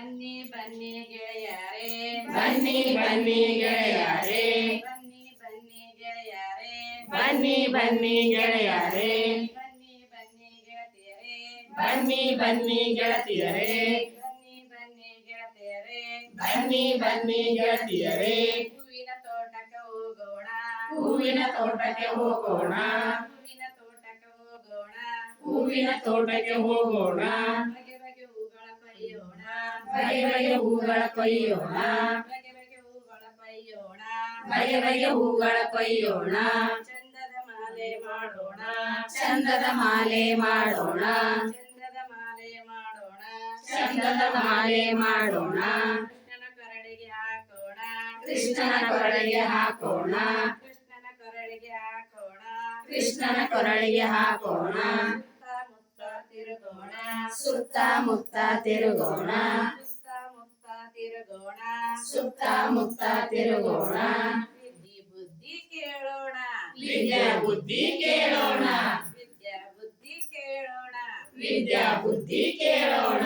ಬನ್ನಿ ಬನ್ನಿ ಗೆಳೆಯರೇ ಬನ್ನಿ ಬನ್ನಿ ಗೆಳೆಯರೇ ಬನ್ನಿ ಬನ್ನಿ ಗೆಳೆಯರೇ ಬನ್ನಿ ಬನ್ನಿ ಗೆಳೆಯರೇ ಬನ್ನಿ ಬನ್ನಿ ಗೆಳತಿಯರೇ ಬನ್ನಿ ಬನ್ನಿ ಗೆಳತಿಯರೇ ಬನ್ನಿ ಬನ್ನಿ ಗೆಳತಿಯರೇ ಬನ್ನಿ ಬನ್ನಿ ಗೆಳತಿಯರೇ ಹೂವಿನ ತೋಟಕ್ಕೆ ಹೋಗೋಣ ಹೂವಿನ ತೋಟಕ್ಕೆ ಹೋಗೋಣ ಹೂವಿನ ತೋಟಕ್ಕೆ ಹೋಗೋಣ ಹೂವಿನ ತೋಟಕ್ಕೆ ಹೋಗೋಣ ಬಗೆ ಬಗೆ ಹೂಗಳ ಕೊಯ್ಯೋಣ ಬಗೆ ಬಗೆ ಹೂಗಳ ಕೊಯ್ಯೋಣ ಬಗೆ ಬಗೆ ಹೂಗಳ ಕೊಯ್ಯೋಣ ಬಗೆ ಬಗೆ ಹೂಗಳ ಕೊಯ್ಯೋಣ ಚಂದದ ಮಾಲೆ ಮಾಡೋಣ ಚಂದದ ಮಾಲೆ ಮಾಡೋಣ ಚಂದದ ಮಾಲೆ ಮಾಡೋಣ ಚಂದದ ಮಾಲೆ ಮಾಡೋಣ ಕೃಷ್ಣನ ಕೊರಳಿಗೆ ಹಾಕೋಣ ಕೃಷ್ಣನ ಕೊರಳಿಗೆ ಹಾಕೋಣ ಕೃಷ್ಣನ ಕೊರಳಿಗೆ ಹಾಕೋಣ ಕೃಷ್ಣನ ಕೊರಳಿಗೆ ಹಾಕೋಣ ಸುತ್ತಮುತ್ತ ತಿರುಗೋಣ ಸುತ್ತಮುತ್ತ ತಿರುಗೋಣ ಸುತ್ತಮುತ್ತ ತಿರುಗೋಣ ಸುತ್ತಮುತ್ತ ತಿರುಗೋಣ ವಿದ್ಯೆ ಬುದ್ಧಿ ಕೇಳೋಣ ವಿದ್ಯಾ ಬುದ್ಧಿ ಕೇಳೋಣ ವಿದ್ಯಾ ಬುದ್ಧಿ ಕೇಳೋಣ ವಿದ್ಯಾ ಬುದ್ಧಿ ಕೇಳೋಣ